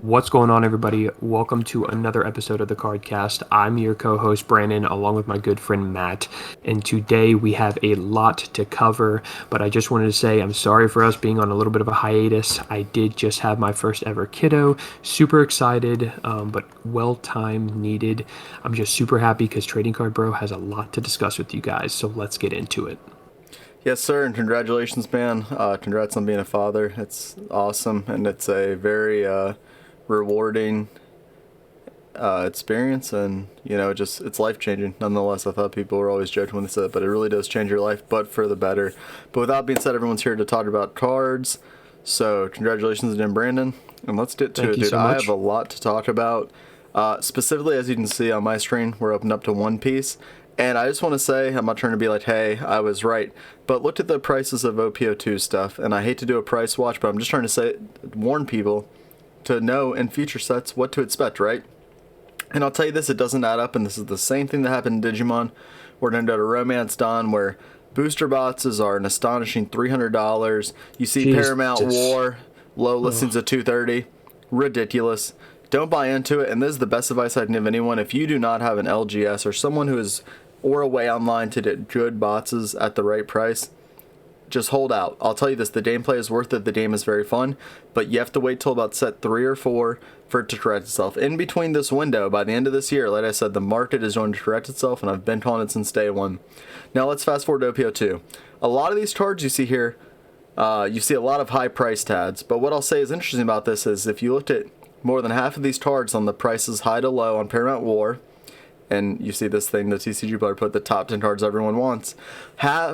What's going on, everybody? Welcome to another episode of the Cardcast. I'm your co-host, Brandon, along with my good friend, Matt. And today we have a lot to cover, but I just wanted to say I'm sorry for us being on a little bit of a hiatus. I did just have my first ever kiddo. Super excited, but well-timed, needed. I'm just super happy because Trading Card Bro has a lot to discuss with you guys, so let's get into it. Yes, sir, and congratulations, man. Congrats on being a father. It's awesome, and it's a very rewarding experience, and it's life changing. Nonetheless, I thought people were always joking when they said it, but it really does change your life, but for the better. But with that being said, everyone's here to talk about cards. So congratulations again, Brandon, and let's get to Thank it, you dude. so much. I have a lot to talk about. Specifically, as you can see on my screen, we're opened up to One Piece. And I just want to say, I'm not trying to be like, hey, I was right. But look at the prices of OPO2 stuff. And I hate to do a price watch, but I'm just trying to warn people to know in future sets what to expect, right? And I'll tell you this, it doesn't add up. And this is the same thing that happened in Digimon. We're going to go to Romance Dawn, where booster boxes are an astonishing $300. You see Jesus. Paramount War, low listings of $230. Ridiculous. Don't buy into it. And this is the best advice I can give anyone. If you do not have an LGS or someone who is or a way online to get good boxes at the right price, just hold out. I'll tell you this, the gameplay is worth it, the game is very fun, but you have to wait till about set 3 or 4 for it to correct itself. In between this window, by the end of this year, like I said, the market is going to correct itself, and I've been on it since day one. Now let's fast forward to OPO2. A lot of these cards you see here, you see a lot of high price tags, but what I'll say is interesting about this is if you looked at more than half of these cards on the prices high to low on Paramount War, and you see this thing, the TCG player put the top 10 cards everyone wants,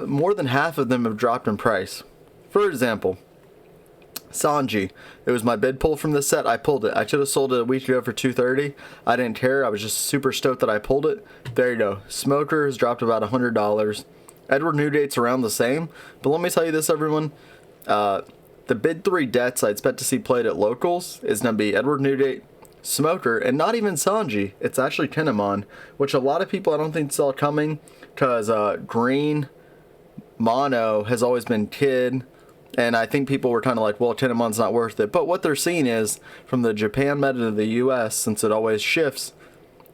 more than half of them have dropped in price. For example, Sanji. It was my bid pull from this set. I pulled it. I should have sold it a week ago for $230. I didn't care. I was just super stoked that I pulled it. There you go. Smoker has dropped about $100. Edward Newgate's around the same. But let me tell you this, everyone. The bid 3 debts I expect to see played at locals is going to be Edward Newgate, Smoker, and not even Sanji. It's actually Kinemon, which a lot of people I don't think saw coming, because green mono has always been Kid, and I think people were kind of like, well, Kinemon's not worth it. But what they're seeing is, from the Japan meta to the US, since it always shifts,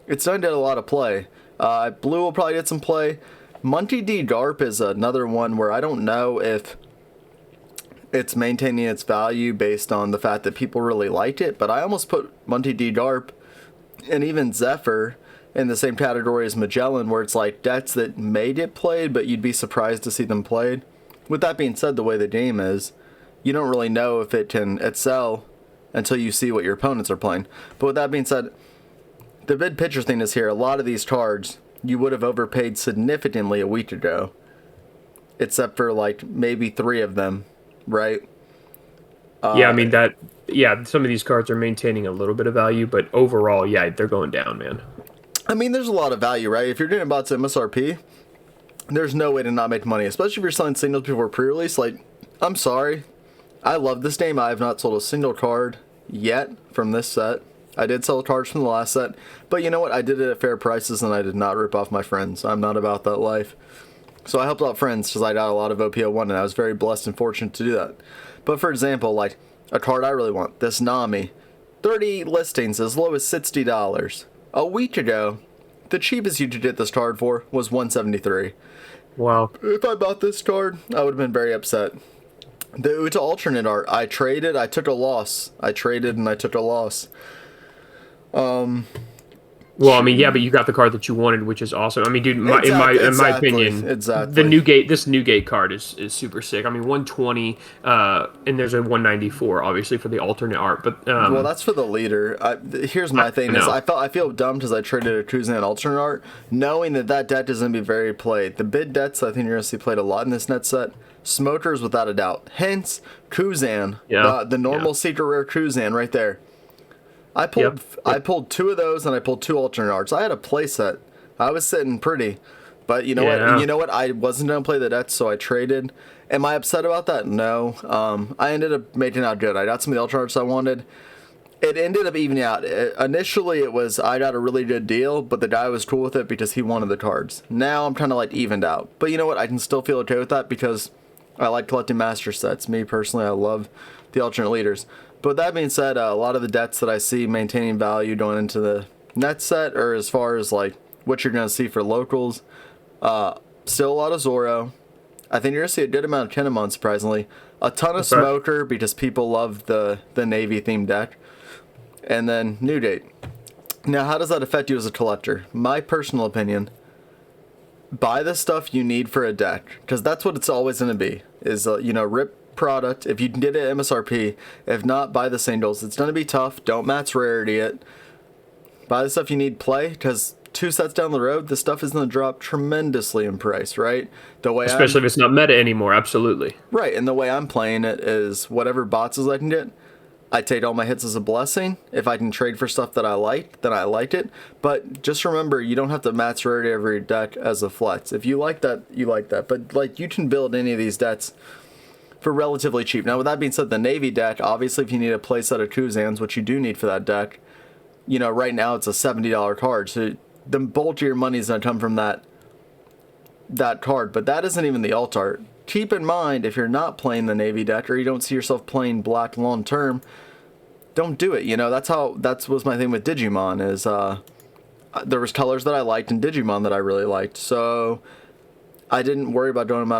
it's starting to get a lot of play. Blue will probably get some play. Monty D. Garp is another one where I don't know if it's maintaining its value based on the fact that people really liked it, but I almost put Monty D. Garp and even Zephyr in the same category as Magellan, where it's like decks that may get played, but you'd be surprised to see them played. With that being said, the way the game is, you don't really know if it can excel until you see what your opponents are playing. But with that being said, the big picture thing is here, a lot of these cards you would have overpaid significantly a week ago, except for like maybe 3 of them. Right? Yeah, I mean some of these cards are maintaining a little bit of value, but overall, yeah, they're going down, man. I mean, there's a lot of value, right? If you're getting about to MSRP, there's no way to not make money, especially if you're selling singles before pre-release. Like, I'm sorry, I love this game. I have not sold a single card yet from this set. I did sell cards from the last set, but you know what? I did it at fair prices, and I did not rip off my friends. I'm not about that life. So I helped out friends because I got a lot of OPO1, and I was very blessed and fortunate to do that. But for example, like a card I really want, this Nami, 30 listings as low as $60. A week ago, the cheapest you could get this card for was $173. Wow. If I bought this card, I would have been very upset. The Uta alternate art, I traded, I took a loss. I traded and I took a loss. Well, I mean, yeah, but you got the card that you wanted, which is awesome. I mean, dude, in my opinion, this Newgate card is super sick. I mean, 120, and there's a 194, obviously, for the alternate art. But well, that's for the leader. Here's my thing: is I feel dumb because I traded a Kuzan alternate art, knowing that deck is going to be very played. The bid debts I think you're going to see played a lot in this net set. Smokers without a doubt. Hence, Kuzan, the normal secret rare Kuzan right there. I pulled 2 of those, and I pulled 2 alternate arts. I had a play set. I was sitting pretty, but you know what? You know what? I wasn't gonna play the debts, so I traded. Am I upset about that? No. I ended up making out good. I got some of the alternate arts I wanted. It ended up evening out. Initially, it was I got a really good deal, but the guy was cool with it because he wanted the cards. Now I'm kind of like evened out. But you know what? I can still feel okay with that because I like collecting master sets. Me personally, I love the alternate leaders. But that being said, a lot of the decks that I see maintaining value going into the net set, or as far as like what you're going to see for locals, still a lot of Zoro. I think you're going to see a good amount of Kinemon, surprisingly. A ton of Smoker, because people love the Navy themed deck. And then New Date. Now, how does that affect you as a collector? My personal opinion, buy the stuff you need for a deck, because that's what it's always going to be, is, rip product. If you can get it at MSRP, if not, buy the singles. It's going to be tough. Don't max rarity it. Buy the stuff you need, play, because 2 sets down the road, the stuff is going to drop tremendously in price, right? Especially if it's not meta anymore, absolutely. Right, and the way I'm playing it is whatever boxes I can get, I take all my hits as a blessing. If I can trade for stuff that I like, then I liked it. But just remember, you don't have to max rarity every deck as a flex. If you like that, you like that. But like, you can build any of these decks for relatively cheap. Now, with that being said, the Navy deck, obviously, if you need a play set of Kuzans, which you do need for that deck, right now it's a $70 card. So the bulk of your money is going to come from that card, but that isn't even the alt art. Keep in mind, if you're not playing the Navy deck, or you don't see yourself playing black long term, don't do it. That was my thing with Digimon, is there was colors that I liked in Digimon that I really liked, so I didn't worry about going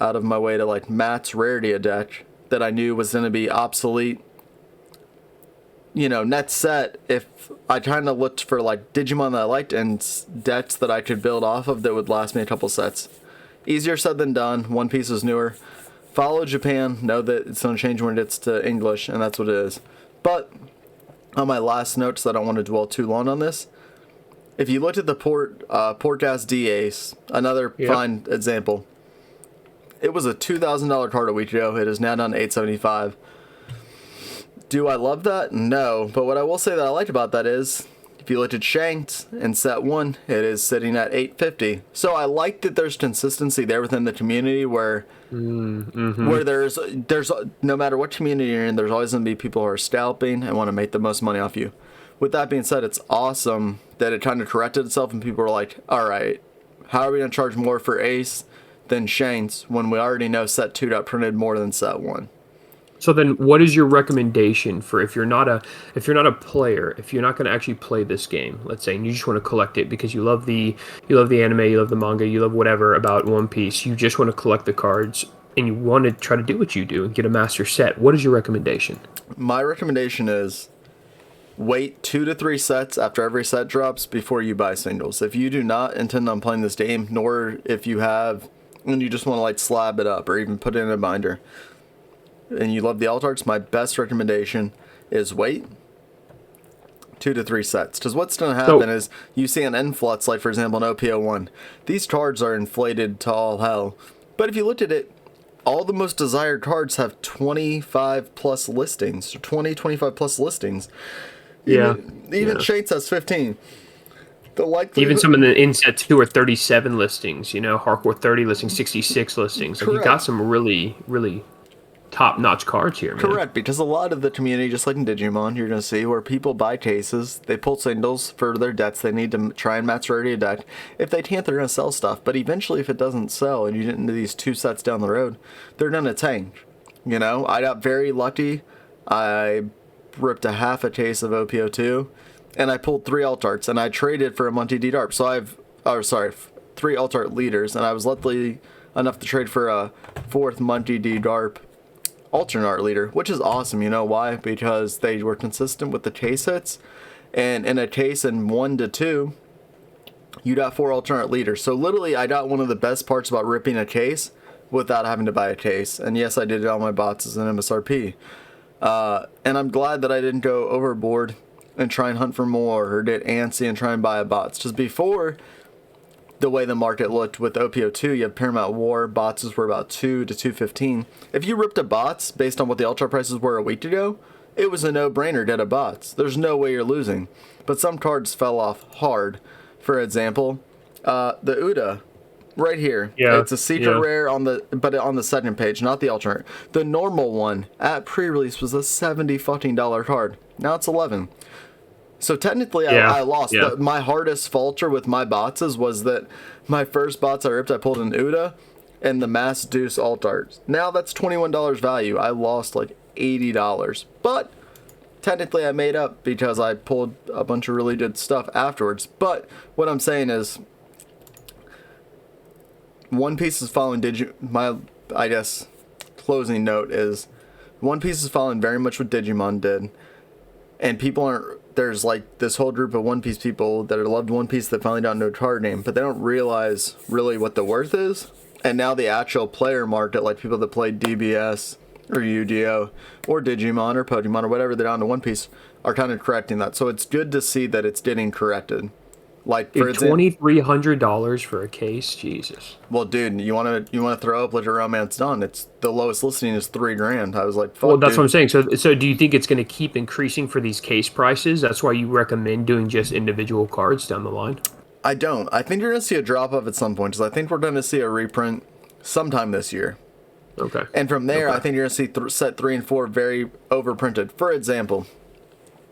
out of my way to like max rarity a deck that I knew was going to be obsolete, net set. If I kind of looked for like Digimon that I liked and decks that I could build off of that would last me a couple sets. Easier said than done. One Piece is newer. Follow Japan. Know that it's going to change when it gets to English, and that's what it is. But on my last note, so I don't want to dwell too long on this, if you looked at the Portgas D Ace, another fine example, it was a $2,000 card a week ago. It is now down to $875. Do I love that? No. But what I will say that I like about that is, if you looked at Shanked in set 1, it is sitting at $850. So I like that there's consistency there within the community where there's no matter what community you're in, there's always going to be people who are scalping and want to make the most money off you. With that being said, it's awesome that it kind of corrected itself and people were like, all right, how are we going to charge more for Ace than Shanked when we already know set 2 got printed more than set 1? So then, what is your recommendation for if you're not a player, if you're not going to actually play this game, let's say, and you just want to collect it because you love the anime, you love the manga, you love whatever about One Piece, you just want to collect the cards, and you want to try to do what you do and get a master set. What is your recommendation? My recommendation is wait 2 to 3 sets after every set drops before you buy singles. If you do not intend on playing this game, nor if you have, and you just want to like slab it up or even put it in a binder, and you love the alt arts, my best recommendation is wait 2 to 3 sets. Because what's going to happen is you see an influx, like for example an OPO1. These cards are inflated to all hell. But if you looked at it, all the most desired cards have 25 plus listings. 25 plus listings. Even Shades has 15. Even some in the inset 2 are 37 listings. Hardcore 30 listings, 66 listings. Like, you got some really, really top-notch cards here, man. Correct, because a lot of the community, just like in Digimon, you're going to see where people buy cases, they pull singles for their decks, they need to try and max rarity a deck. If they can't, they're going to sell stuff, but eventually if it doesn't sell and you get into these 2 sets down the road, they're going to tank. I got very lucky. I ripped a half a case of OPO2, and I pulled 3 alt arts, and I traded for a Monty D Darp. So I have, 3 alt art leaders, and I was lucky enough to trade for a 4th Monty D Darp alternate art leader, which is awesome. You know why? Because they were consistent with the case hits, and in a case in 1 to 2, you got 4 alternate leaders. So literally, I got one of the best parts about ripping a case without having to buy a case. And yes, I did it on my bots as an MSRP. And I'm glad that I didn't go overboard and try and hunt for more or get antsy and try and buy a bots. Just before, the way the market looked with OPO2, you have Paramount War, bots were about 2 to 215. If you ripped a bots based on what the ultra prices were a week ago, it was a no-brainer to get a bots. There's no way you're losing. But some cards fell off hard. For example, the Uda, right here. Yeah, it's a secret rare on the second page, not the alternate. The normal one at pre-release was a $70 fucking card. Now it's 11. So technically, I lost. Yeah. My hardest falter with my bots was that my first bots I ripped, I pulled an Uda and the Mass Deuce alt art. Now that's $21 value. I lost like $80. But technically I made up because I pulled a bunch of really good stuff afterwards. But what I'm saying is, One Piece is following I guess, closing note is, One Piece is following very much what Digimon did. And people aren't, there's like this whole group of One Piece people that loved One Piece that finally got into a card game, but they don't realize really what the worth is. And now the actual player market, like people that played DBS or Yu-Gi-Oh! Or Digimon or Pokemon or whatever, they're on to One Piece, are kind of correcting that. So it's good to see that it's getting corrected. Like, for example, $2,300 for a case, Jesus. well, dude, you wanna throw up like a Romance Dawn? It's the lowest listing is $3,000. I was like, fuck, Well, that's dude. what I'm saying. So do you think it's going to keep increasing for these case prices? That's why you recommend doing just individual cards down the line? I don't. I think you're gonna see a drop off at some point, because I think we're gonna see a reprint sometime this year. Okay. And from there, Okay. I think you're going to see set 3 and 4 very overprinted. For example,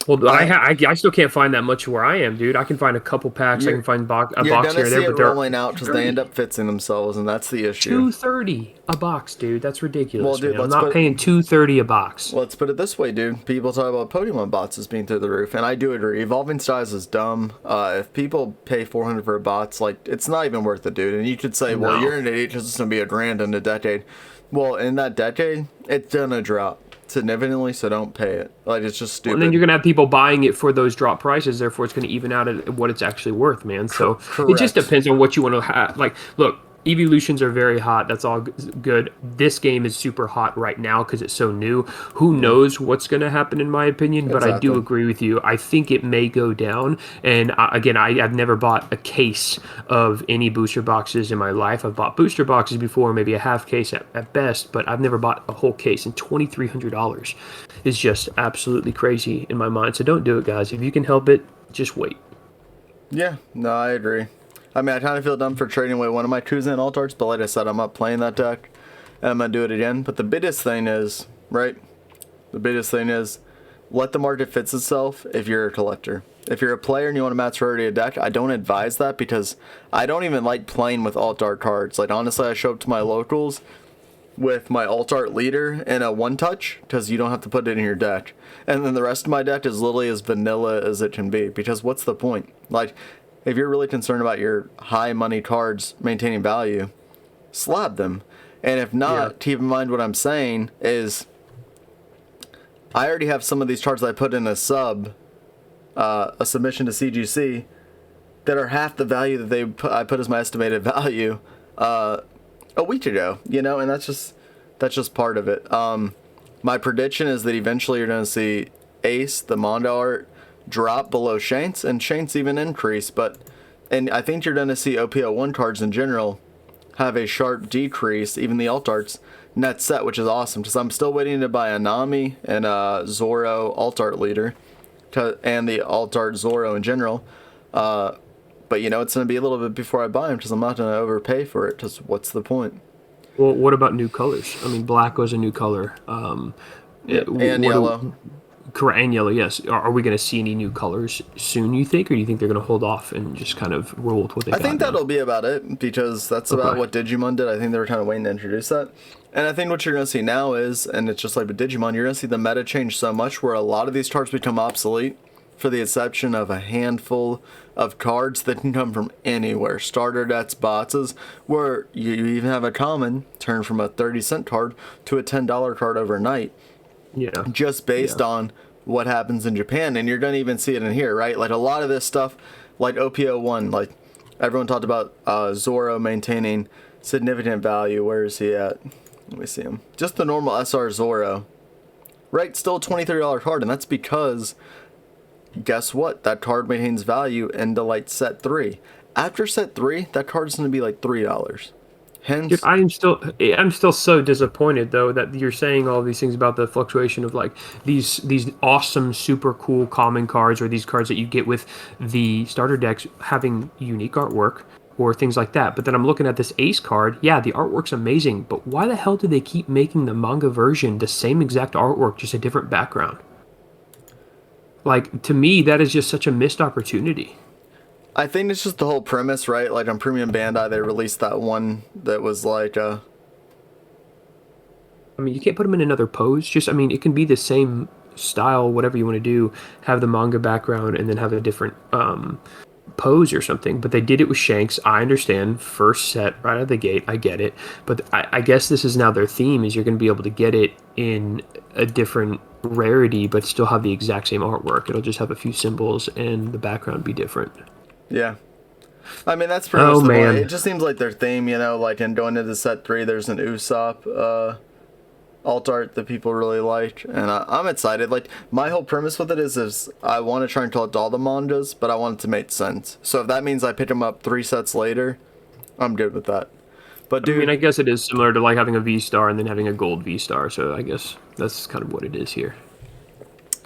Well, I still can't find that much where I am, dude. I can find a couple packs. I can find a you're box going here to and see there, it but they're rolling out because they end up fixing themselves, and that's the issue. $230 a box, dude. That's ridiculous. Well, dude, man. I'm let's not paying $230 a box. Let's put it this way, dude. People talk about Pokemon boxes being through the roof, and I do agree. Evolving Styles is dumb. If people pay $400 for a box, like, it's not even worth it, dude. And you could say, well, No. you're an idiot because it's going to be $1,000 in a decade. Well, in that decade, it's going to drop significantly, so don't pay it. Like, it's just stupid. And then you're gonna have people buying it for those drop prices. Therefore, it's gonna even out at what it's actually worth, man. So it just Correct. depends on what you want to have. Like, look, evolutions are very hot. That's all good. This game is super hot right now because it's so new. Who knows what's gonna happen, in my opinion? But I do Exactly. agree with you. I think it may go down. And again, I've never bought a case of any booster boxes in my life. I've bought booster boxes before, maybe a half case at best, but I've never bought a whole case. And $2,300 is just absolutely crazy in my mind. So don't do it, guys. If you can help it, just wait. Yeah, no, I agree. I mean, I kind of feel dumb for trading away one of my Kuzan alt-arts, but like I said, I'm not playing that deck, and I'm going to do it again. But the biggest thing is, right, the biggest thing is, let the market fix itself if you're a collector. If you're a player and you want to match already a deck, I don't advise that because I don't even like playing with alt-art cards. Like, honestly, I show up to my locals with my alt-art leader and a one-touch because you don't have to put it in your deck. And then the rest of my deck is literally as vanilla as it can be because what's the point? Like, if you're really concerned about your high money cards maintaining value, slab them. And if not, Yeah. keep in mind what I'm saying is I already have some of these cards that I put in a submission to CGC that are half the value that I put as my estimated value a week ago, you know, and that's just part of it. My prediction is that eventually you're going to see Ace, the Mondo art, drop below Shanks, and Shanks even increase, and I think you're going to see OPO1 cards in general have a sharp decrease, even the alt arts, net set, which is awesome, because I'm still waiting to buy a Nami and a Zoro alt art leader, and the alt art Zoro in general, but you know, it's going to be a little bit before I buy them, because I'm not going to overpay for it, because what's the point? Well, what about new colors? I mean, black was a new color. And What yellow. Correct, and yellow, yes. Are we going to see any new colors soon, you think? Or do you think they're going to hold off and just kind of roll with what they I got think now? that'll be about it, because that's about Okay. what Digimon did. I think they were kind of waiting to introduce that. And I think what you're going to see now is, and it's just like with Digimon, you're going to see the meta change so much where a lot of these cards become obsolete for the exception of a handful of cards that can come from anywhere. Starter decks, boxes, where you even have a common turn from a 30-cent card to a $10 card overnight, Yeah. just based on what happens in Japan. And you're going to even see it in here, right? Like a lot of this stuff, like OPO1, like everyone talked about Zoro maintaining significant value. Where is he at? Let me see him. Just the normal SR Zoro, right? Still a $23 card, and that's because, guess what? That card maintains value into like set 3. After set 3, that card is going to be like $3. Hence, Dude, I'm still so disappointed though that you're saying all these things about the fluctuation of like these awesome, super cool common cards or these cards that you get with the starter decks having unique artwork or things like that. But then I'm looking at this Ace card. Yeah, the artwork's amazing, but why the hell do they keep making the manga version the same exact artwork, just a different background? Like, to me, that is just such a missed opportunity. I think it's just the whole premise, right? Like on Premium Bandai, they released that one that was like, I mean, you can't put them in another pose. Just, I mean, it can be the same style, whatever you want to do, have the manga background and then have a different pose or something. But they did it with Shanks. I understand. First set right out of the gate. I get it. But I guess this is now their theme is you're going to be able to get it in a different rarity, but still have the exact same artwork. It'll just have a few symbols and the background be different. Yeah. I mean, that's pretty much the man. point. It just seems like their theme, you know, like in going into set 3, there's an Usopp alt art that people really liked, and I'm excited. Like, my whole premise with it is I want to try and collect all the mangas, but I want it to make sense. So if that means I pick them up 3 sets later, I'm good with that. But dude, I mean, I guess it is similar to like having a V star and then having a gold V star. So I guess that's kind of what it is here.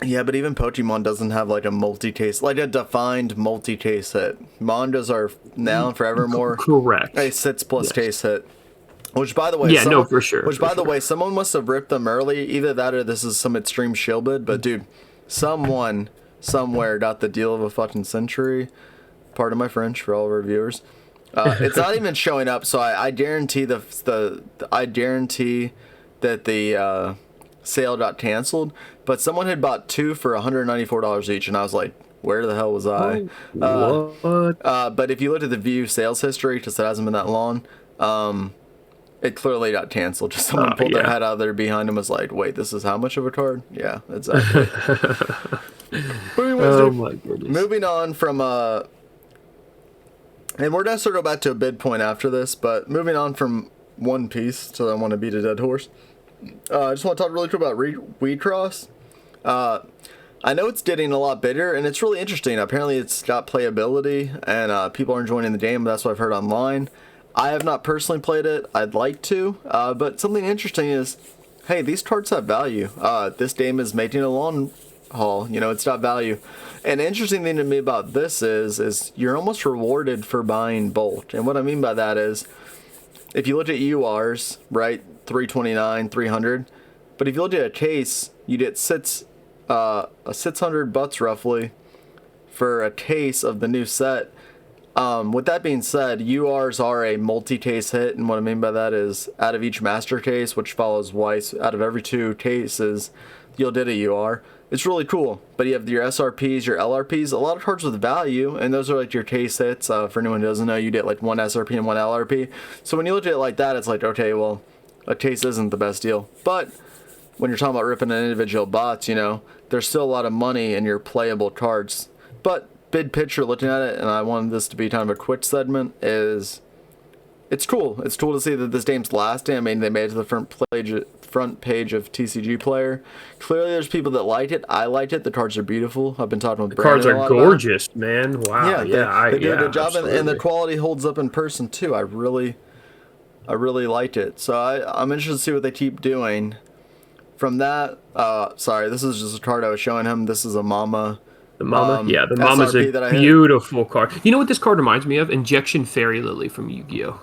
yeah, but even Pokemon doesn't have like a multi-taste, like a defined multi-taste hit. Mangas are now and forevermore Correct. a 6+ taste hit. Which, by the way, Yeah, no, for sure. Which, by the way, someone must have ripped them early. Either that or this is some extreme shield bid. But, dude, someone somewhere got the deal of a fucking century. Pardon my French for all of our viewers. It's not even showing up, so I guarantee I guarantee that the sale got canceled. But someone had bought 2 for $194 each, and I was like, where the hell was I? What? But if you look at the view sales history, because it hasn't been that long, it clearly got canceled. Just someone pulled their head out of there behind him, was like, wait, this is how much of a card? Yeah, exactly. Oh my goodness. Moving on from and we're gonna sort of go back to a bid point after this, but moving on from One Piece, so I want to beat a dead horse. I just want to talk really quick about Weed Cross. I know it's getting a lot bigger, and it's really interesting. Apparently, it's got playability, and people are enjoying the game. That's what I've heard online. I have not personally played it. I'd like to, but something interesting is, hey, these cards have value. This game is making a long haul. You know, it's got value. And the interesting thing to me about this is you're almost rewarded for buying bulk. And what I mean by that is, if you look at URs, right, 329, 300, but if you look at a case, you get 600 bucks roughly for a case of the new set. With that being said, URs are a multi-case hit, and what I mean by that is out of each master case, which follows Weiss, out of every 2 cases, you'll get a UR. It's really cool, but you have your SRPs, your LRPs, a lot of cards with value, and those are like your case hits. For anyone who doesn't know, you get like 1 SRP and 1 LRP. So when you look at it like that, it's like, okay, well, a case isn't the best deal. But when you're talking about ripping an individual bots, you know, there's still a lot of money in your playable cards. But big picture looking at it, and I wanted this to be kind of a quick segment, is it's cool. It's cool to see that this game's lasting. I mean, they made it to the front page of TCG Player. Clearly, there's people that like it. I like it. The cards are beautiful. I've been talking with Brandon. The cards are gorgeous, man. Wow. They do a good job, and the quality holds up in person too. I really liked it. So I'm interested to see what they keep doing. From that, sorry, this is just a card I was showing him. This is a Mama. The Mama, the Mama's a beautiful card. You know what this card reminds me of? Injection Fairy Lily from Yu-Gi-Oh!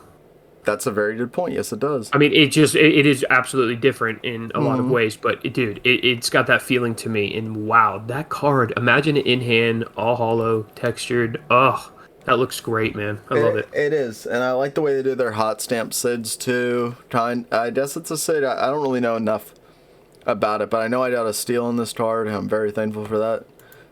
That's a very good point. Yes, it does. I mean, it is absolutely different in a lot of ways, but it's got that feeling to me. And wow, that card! Imagine it in hand, all hollow, textured. Oh, that looks great, man. I love it. It is, and I like the way they do their hot stamp SIDs too. I guess it's a SID. I don't really know enough about it, but I know I got a steal in this card, and I'm very thankful for that.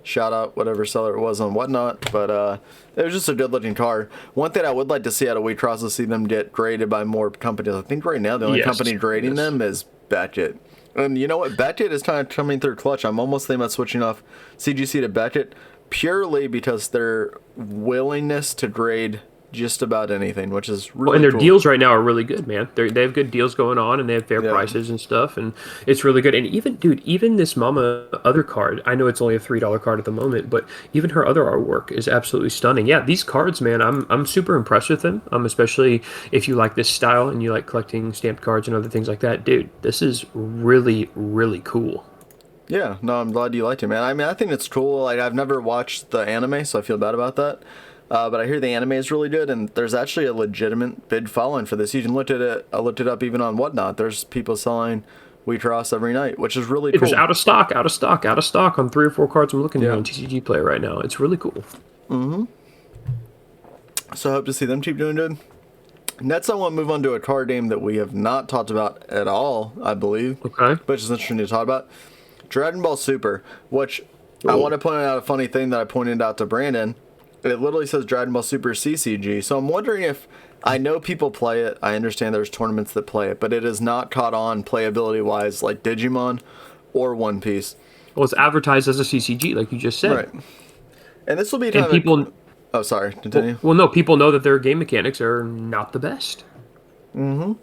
Shout out whatever seller it was on whatnot, but it was just a good looking card. One thing I would like to see out of Weed Cross is see them get graded by more companies. I think right now the only company grading them is Beckett. And you know what? Beckett is kind of coming through clutch. I'm almost thinking about switching off CGC to Beckett purely because their willingness to grade just about anything, which is really and their cool. deals right now are really good, man. They have good deals going on, and they have fair prices and stuff, and it's really good. And even this Mama other card, I know it's only a $3 card at the moment, but even her other artwork is absolutely stunning. Yeah, these cards, man, I'm super impressed with them. Especially if you like this style and you like collecting stamped cards and other things like that, dude. This is really, really cool. Yeah, no, I'm glad you liked it, man. I mean, I think it's cool. Like, I've never watched the anime, so I feel bad about that. But I hear the anime is really good, and there's actually a legitimate bid following for this. You can look at it. I looked it up even on whatnot. There's people selling Weed Cross every night, which is really cool. There's out of stock on 3 or 4 cards I'm looking at on TCG Player right now. It's really cool. So I hope to see them keep doing good. Next, I want to move on to a card game that we have not talked about at all, I believe. Okay. But it's interesting to talk about. Dragon Ball Super, which I want to point out a funny thing that I pointed out to Brandon. It literally says Dragon Ball Super CCG. So I'm wondering if, I know people play it. I understand there's tournaments that play it, but it is not caught on playability-wise like Digimon or One Piece. Well, it's advertised as a CCG, like you just said. Right. And this will be And people... Oh, sorry. Continue. Well, no, people know that their game mechanics are not the best. Mm-hmm.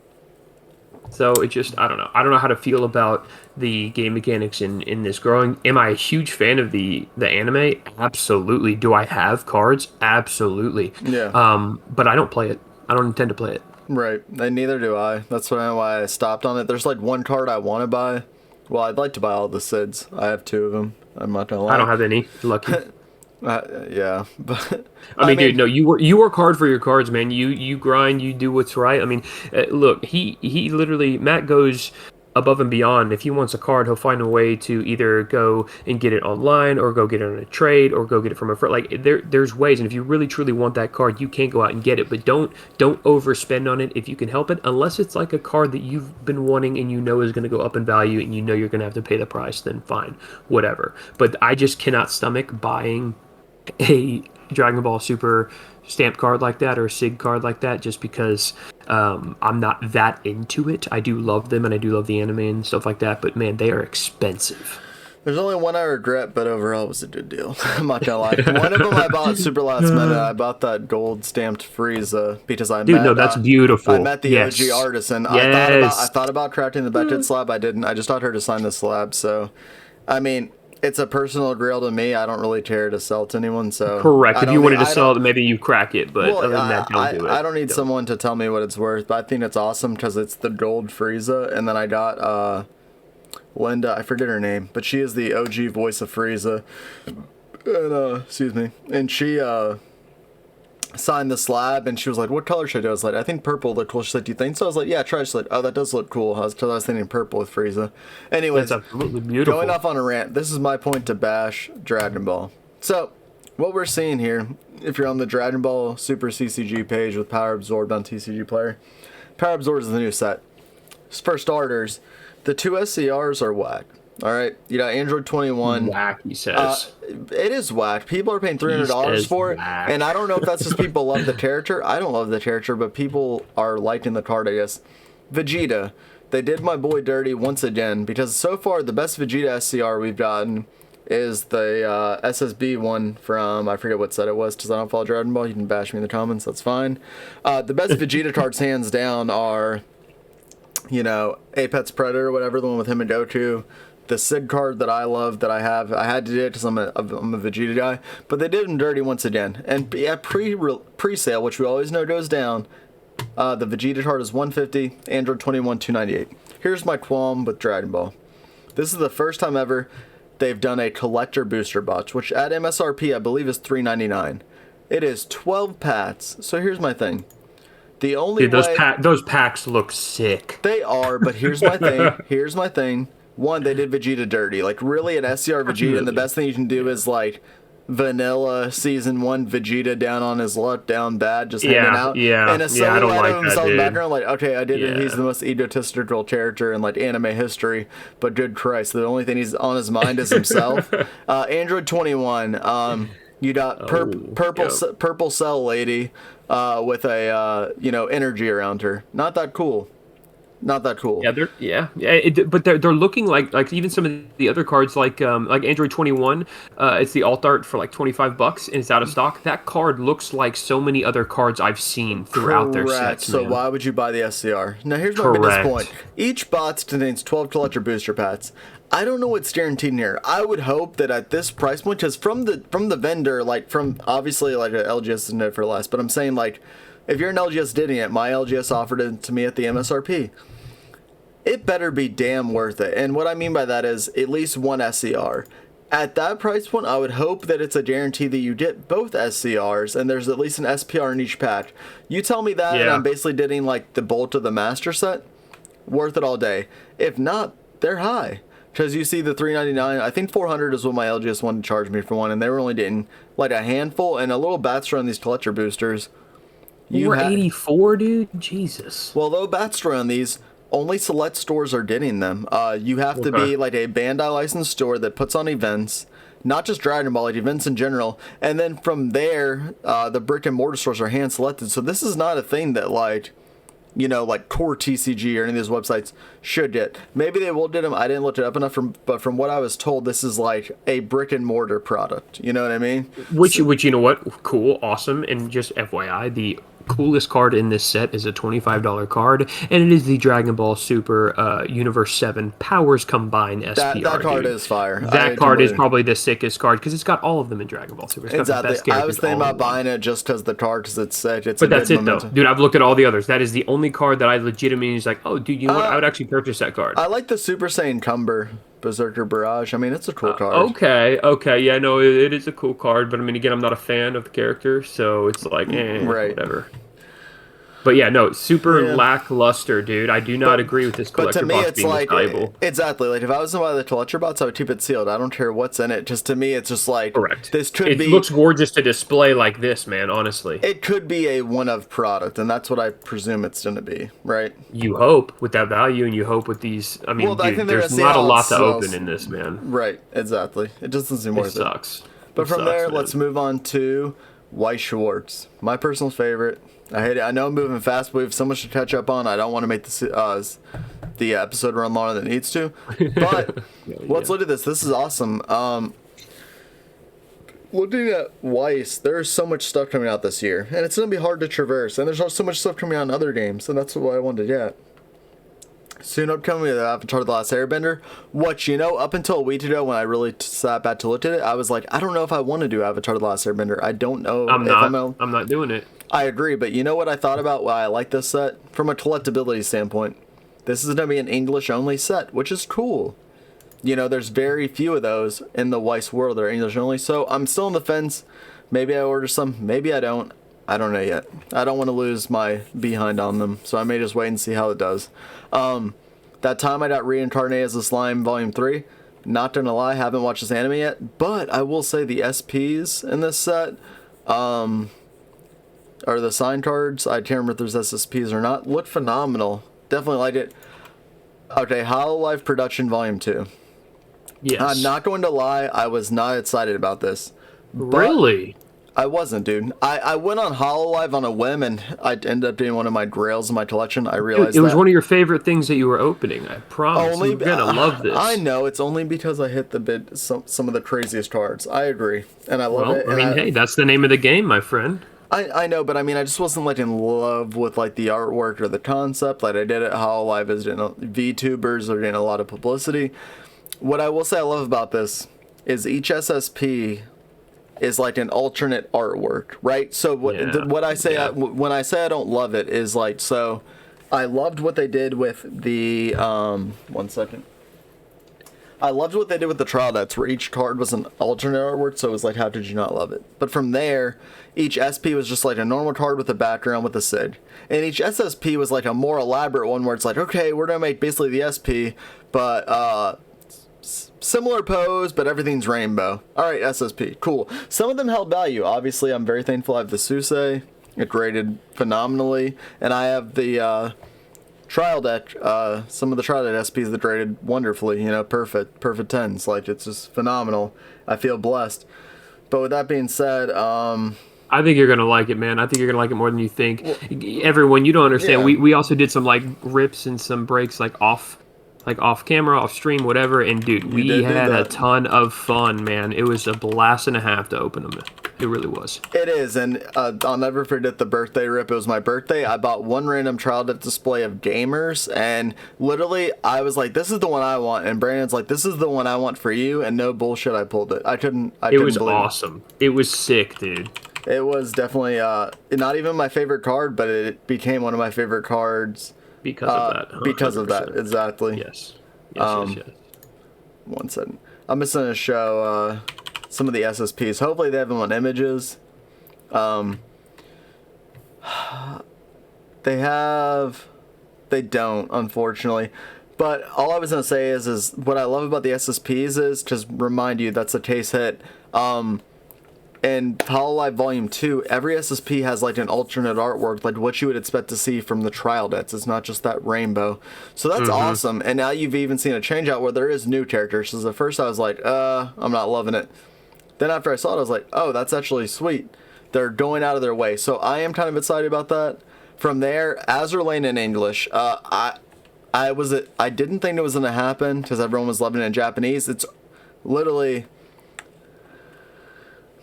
So it just, I don't know. I don't know how to feel about the game mechanics in this growing. Am I a huge fan of the anime? Absolutely. Do I have cards? Absolutely. Yeah. But I don't play it. I don't intend to play it. Right. And neither do I. That's why I stopped on it. There's like one card I want to buy. Well, I'd like to buy all the Sids. I have 2 of them. I'm not gonna lie. I don't have any. Lucky. Yeah, but I mean, dude, no, you work hard for your cards, man. You grind, you do what's right. I mean, look, he literally, Matt goes above and beyond. If he wants a card, he'll find a way to either go and get it online, or go get it on a trade, or go get it from a friend. Like there's ways, and if you really truly want that card, you can go out and get it. But don't overspend on it if you can help it, unless it's like a card that you've been wanting and you know is going to go up in value, and you know you're going to have to pay the price. Then fine, whatever. But I just cannot stomach buying a Dragon Ball Super stamp card like that, or a SIG card like that, just because I'm not that into it. I do love them, and I do love the anime and stuff like that, but man, they are expensive. There's only one I regret, but overall it was a good deal. I'm not gonna lie. One of them I bought super last minute. I bought that gold stamped Frieza because That's beautiful. I met the OG artist, and Yes. I thought about crafting the Bechet slab. I didn't. I just taught her to sign the slab. So, I mean, it's a personal grail to me. I don't really care to sell to anyone. So correct. If you wanted to sell it, maybe you crack it. But other than that, don't do it. I don't need someone to tell me what it's worth. But I think it's awesome because it's the gold Frieza, and then I got Linda. I forget her name, but she is the OG voice of Frieza. And excuse me. And she signed the slab, and she was like, "What color should I do?" I was like, "I think purple looked cool." She said, "Do you think so?" I was like, "Yeah, try." She's like, "Oh, that does look cool." I was thinking purple with Frieza. Anyways, that's absolutely beautiful. Going off on a rant, this is my point to bash Dragon Ball. So, what we're seeing here, if you're on the Dragon Ball Super CCG page with Power Absorbed on TCG Player, Power Absorbed is the new set. For starters, the 2 SCRs are whack. All right, you got Android 21. Whack, he says. It is whack. People are paying $300 for it, and I don't know if that's just people love the character. I don't love the character, but people are liking the card, I guess. Vegeta. They did my boy dirty once again, because so far the best Vegeta SCR we've gotten is the SSB one from, I forget what set it was, because I don't follow Dragon Ball. You can bash me in the comments, that's fine. The best Vegeta cards hands down are, Apex Predator or whatever, the one with him and Goku. The SIG card that I love, that I have, I had to do it because I'm a Vegeta guy, but they did him dirty once again. And yeah, pre-sale, which we always know goes down, the Vegeta card is $150, Android 21 $298. Here's my qualm with Dragon Ball. This is the first time ever they've done a collector booster box, which at MSRP I believe is $399. It is 12 packs. So here's my thing. The only those packs look sick. They are, but here's my thing. One, they did Vegeta dirty. Like, really, an SCR Vegeta, and the best thing you can do is, like, vanilla Season 1 Vegeta down on his luck, down bad, just hanging out. Yeah, and a silhouette I don't like of himself that, in dude. the background, like, okay, I did it. He's the most egotistical character in, like, anime history, but good Christ, the only thing he's on his mind is himself. Android 21, you got purple cell lady with a, energy around her. Not that cool. Not that cool. But they're looking like even some of the other cards like Android 21. It's the alt art for like $25 and it's out of stock. That card looks like so many other cards I've seen throughout their sets. So why would you buy the SCR? Now here's my biggest point. Each box contains 12 collector booster packs. I don't know what's guaranteed here. I would hope that at this price point, because from the vendor, like from obviously like a LGS is no for less, but I'm saying like if you're an LGS bidding it, my LGS offered it to me at the MSRP. It better be damn worth it. And what I mean by that is at least one SCR. At that price point, I would hope that it's a guarantee that you get both SCRs and there's at least an SPR in each pack. You tell me that and I'm basically getting like the bolt of the master set, worth it all day. If not, they're high. Because you see the $399, I think $400 is what my LGS wanted to charge me for one, and they were only getting like a handful and a little Batstra on these collector boosters. You were 84, dude? Jesus. Well, though Batstra on these, only select stores are getting them. You have to be like a Bandai licensed store that puts on events, not just Dragon Ball, like events in general. And then from there, the brick and mortar stores are hand selected. So this is not a thing that like, you know, like Core TCG or any of these websites should get. Maybe they will get them. I didn't look it up enough, but from what I was told, this is like a brick and mortar product. You know what I mean? Which you know what? Cool, awesome, and just FYI, the coolest card in this set is a $25 card, and it is the Dragon Ball Super Universe 7 Powers Combine SPR. That card is fire. That card is probably the sickest card because it's got all of them in Dragon Ball Super. It's got the best Exactly. I was characters, thinking all about of them. buying it just because the card, because it's sick. It's But a that's good it though, momentum. dude. I've looked at all the others. That is the only card that I legitimately is like, oh, dude, you know what? I would actually purchase that card. I like the Super Saiyan Cumber Berserker Barrage. I mean, it's a cool card. Okay, yeah, no, it is a cool card, but I mean, again, I'm not a fan of the character, so it's like, Right. whatever. But yeah, no, super Yeah. lackluster, dude. I do not agree with this But collector to me, box it's being this like valuable. exactly like if I was to buy the collector box, I would keep it sealed. I don't care what's in it. Just to me, it's just like Correct. This could It be. looks gorgeous to display like this, man. Honestly, It could be a one-of product, and that's what I presume it's going to be, right? you hope with that value, and you hope with these. I mean, Well, I dude, think they're there's gonna see not a how it lot to sells. open in this, man. Right. Exactly. It just doesn't seem It worth it. sucks. But It from sucks, there, man. let's move on to White Schwartz, my personal favorite. I hate it. I know I'm moving fast, but we have so much to catch up on. I don't want to make the episode run longer than it needs to. But let's look at this. This is awesome. Looking at Weiss, there's so much stuff coming out this year, and it's going to be hard to traverse. And there's also so much stuff coming out in other games, and that's what I wanted to get. Soon upcoming, we have Avatar: The Last Airbender. What, you know, up until a week ago when I really sat back to look at it, I was like, I don't know if I want to do Avatar: The Last Airbender. I don't know I'm if not. I'm not doing it. I agree, but you know what I thought about why I like this set? From a collectability standpoint, this is going to be an English-only set, which is cool. You know, there's very few of those in the Weiss world that are English-only, so I'm still on the fence. Maybe I order some, maybe I don't. I don't know yet. I don't want to lose my behind on them, so I may just wait and see how it does. That time I got reincarnated as a slime, Volume 3. Not gonna lie, haven't watched this anime yet, but I will say the SPs in this set, or the sign cards, I can't remember if there's SSPs or not, look phenomenal. Definitely liked it. Okay, Hololive Production Volume 2. Yes. I'm not going to lie, I was not excited about this. But Really? I wasn't, dude. I went on Hololive on a whim, and I ended up doing one of my grails in my collection. I realized It was that. one of your favorite things that you were opening. I promise. You're gonna love this. I know, it's only because I hit the bid some of the craziest cards. I agree, and I love Well, it. I and mean, hey, that's the name of the game, my friend. I know, but I mean, I just wasn't like in love with like the artwork or the concept. Like I did at Hololive as VTubers are getting a lot of publicity. What I will say I love about this is each SSP is like an alternate artwork, right? So what I say when I say I don't love it is like, so I loved what they did with the one second. I loved what they did with the trial decks, where each card was an alternate artwork, so it was like, how did you not love it? But from there, each SP was just like a normal card with a background with a SIG. And each SSP was like a more elaborate one where it's like, okay, we're going to make basically the SP, but similar pose, but everything's rainbow. Alright, SSP, cool. Some of them held value. Obviously, I'm very thankful I have the Susei. It graded phenomenally. And I have the trial deck, some of the trial deck SPs that graded wonderfully, you know, perfect 10s. Like, it's just phenomenal. I feel blessed. But with that being said, I think you're gonna like it, man. I think you're gonna like it more than you think. Everyone, you don't understand. Yeah. We also did some like rips and some breaks like off camera, off stream, whatever. And dude, we did do had a that. ton of fun, man. It was a blast and a half to open them. It really was. it is, and I'll never forget the birthday rip. It was my birthday. I bought one random trial deck display of gamers, and literally, I was like, "This is the one I want," and Brandon's like, "This is the one I want for you." And no bullshit, I pulled it. I couldn't It was believe awesome. It was sick, dude. It was definitely not even my favorite card, but it became one of my favorite cards Because of that. because of that. 100%. Exactly. Yes. Yes. One second. I'm just gonna show some of the SSPs. Hopefully they have them on images. They don't, unfortunately. But all I was gonna say is what I love about the SSPs is, just remind you, that's a case hit. in Hololive Volume 2, every SSP has like an alternate artwork, like what you would expect to see from the trial decks. It's not just that rainbow. So that's awesome. And now you've even seen a change out where there is new characters. So at first I was like, I'm not loving it. Then after I saw it, I was like, oh, that's actually sweet. They're going out of their way. So I am kind of excited about that. From there, Azur Lane in English. I didn't think it was going to happen because everyone was loving it in Japanese. It's literally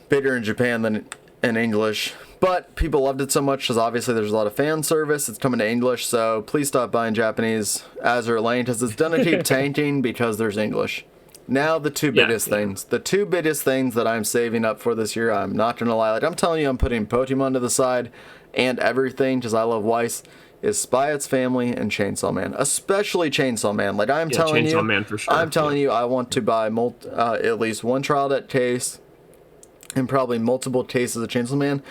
bigger in Japan than in English, but people loved it so much because obviously there's a lot of fan service. It's coming to English, so please stop buying Japanese Azur Lane because it's gonna keep tanking because there's English. Now the two biggest things that I'm saving up for this year, I'm not gonna lie, like I'm telling you, I'm putting Pokemon to the side and everything because I love Weiss, is Spy X Family and Chainsaw Man, especially Chainsaw Man. Like I'm telling you, Chainsaw Man for sure. I'm telling you, I want to buy at least one trial deck case and probably multiple cases of Chainsaw Man.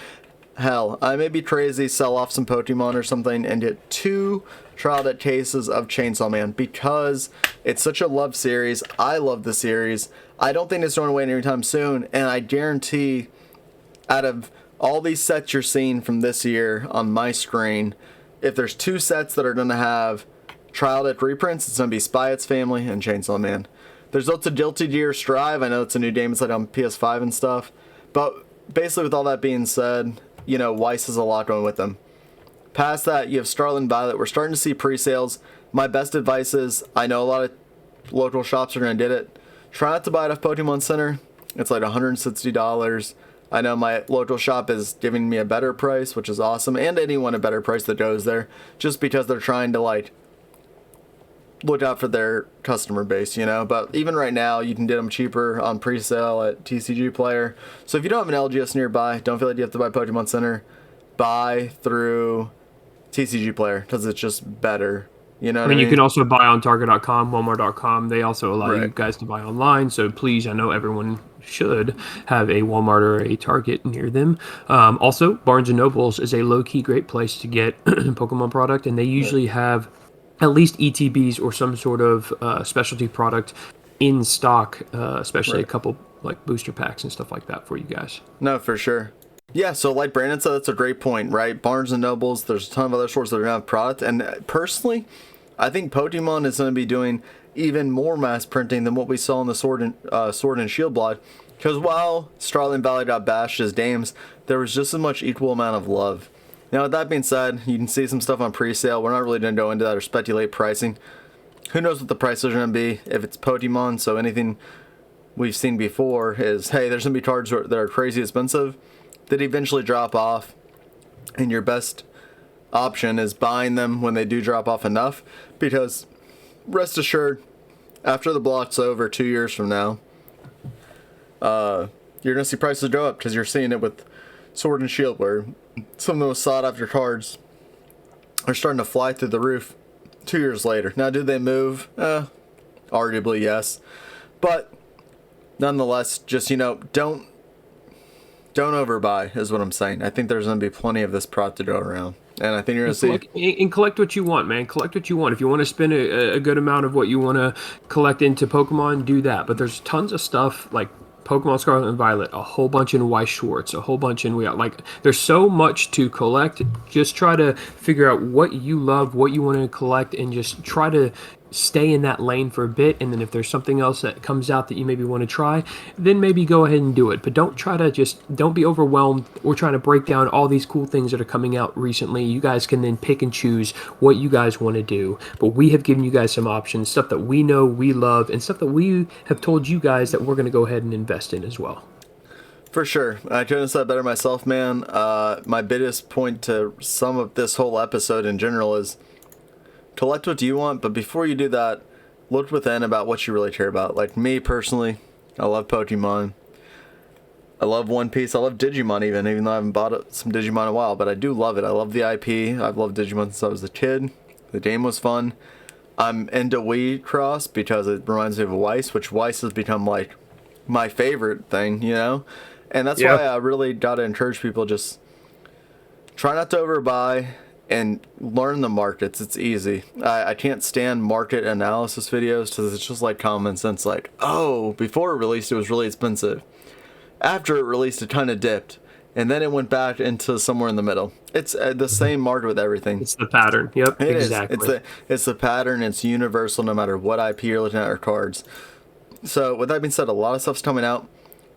Hell, I may be crazy, sell off some Pokemon or something, and get 2 trial deck cases of Chainsaw Man because it's such a loved series. I love the series. I don't think it's going away anytime soon, and I guarantee out of all these sets you're seeing from this year on my screen, if there's 2 sets that are going to have trial deck reprints, it's going to be Spy X Family and Chainsaw Man. There's also Guilty Gear Strive. I know it's a new game. It's like on PS5 and stuff. But basically, with all that being said, you know, Weiss has a lot going with them. Past that, you have Scarlet and Violet. We're starting to see pre-sales. My best advice is, I know a lot of local shops are going to get it. Try not to buy it off Pokemon Center. It's like $160. I know my local shop is giving me a better price, which is awesome. And anyone a better price that goes there. Just because they're trying to, like, look out for their customer base, you know. But even right now, you can get them cheaper on pre-sale at TCG Player. So if you don't have an LGS nearby, don't feel like you have to buy Pokemon Center. Buy through TCG Player because it's just better. You know what I mean? You can also buy on Target.com, Walmart.com. They also allow you guys to buy online. So please, I know everyone should have a Walmart or a Target near them. Also, Barnes & Nobles is a low-key great place to get Pokemon product, and they usually have at least ETBs or some sort of specialty product in stock, especially a couple like booster packs and stuff like that for you guys. No, for sure. Yeah, so like Brandon said, that's a great point, right? Barnes & Nobles, there's a ton of other stores that are going to have product. And personally, I think Pokemon is going to be doing even more mass printing than what we saw in the Sword and Shield block. Because while Scarlet and Violet got bashed as dames, there was just as much equal amount of love. Now, with that being said, you can see some stuff on pre-sale. We're not really going to go into that or speculate pricing. Who knows what the prices are going to be if it's Pokemon, so anything we've seen before is, hey, there's going to be cards that are crazy expensive that eventually drop off, and your best option is buying them when they do drop off enough, because rest assured, after the block's over 2 years from now, you're going to see prices go up because you're seeing it with Sword and Shield, where some of those sought-after cards are starting to fly through the roof 2 years later. Now, do they move? Arguably, yes. But, nonetheless, just, you know, don't overbuy, is what I'm saying. I think there's going to be plenty of this product to go around. And I think you're going to see... And collect what you want, man. Collect what you want. If you want to spend a good amount of what you want to collect into Pokemon, do that. But there's tons of stuff, like Pokemon Scarlet and Violet, a whole bunch in Weiss Schwartz, a whole bunch in there's so much to collect. Just try to figure out what you love, what you want to collect, and just try to stay in that lane for a bit. And then if there's something else that comes out that you maybe want to try, then maybe go ahead and do it. But don't be overwhelmed or trying to break down all these cool things that are coming out recently. You guys can then pick and choose what you guys want to do. But we have given you guys some options, stuff that we know we love, and stuff that we have told you guys that we're going to go ahead and invest in as well. For sure. I couldn't have said better myself, man. My biggest point to some of this whole episode in general is collect what you want, but before you do that, look within about what you really care about. Like me personally, I love Pokemon. I love One Piece. I love Digimon even though I haven't bought some Digimon in a while, but I do love it. I love the IP. I've loved Digimon since I was a kid. The game was fun. I'm into Wii Cross because it reminds me of Weiss, which Weiss has become like my favorite thing, you know? And that's why I really gotta encourage people, just try not to overbuy and learn the markets. It's easy. I can't stand market analysis videos because it's just like common sense. Like, oh, before it released, it was really expensive. after it released, it kind of dipped, and then it went back into somewhere in the middle. It's the same market with everything. It's the pattern. Yep, It is. exactly. It's the pattern. It's universal, no matter what IP you're looking at or cards. So with that being said, a lot of stuff's coming out.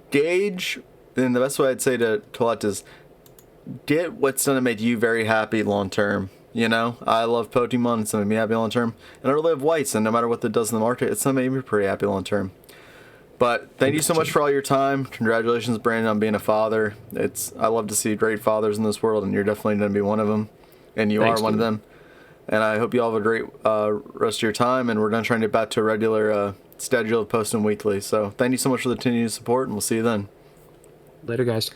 Gauge, and the best way I'd say to collect is get what's gonna make you very happy long term. You know, I love Pokemon. It's gonna make me happy long term, and I really have whites. And no matter what it does in the market, it's gonna make me pretty happy long term. But thank you so much for all your time. Congratulations, Brandon, on being a father. I love to see great fathers in this world, and you're definitely gonna be one of them, and you Thanks, are one of dude. them. And I hope you all have a great rest of your time. And we're gonna try and get back to a regular schedule of posting weekly. So thank you so much for the continued support, and we'll see you then. Later, guys.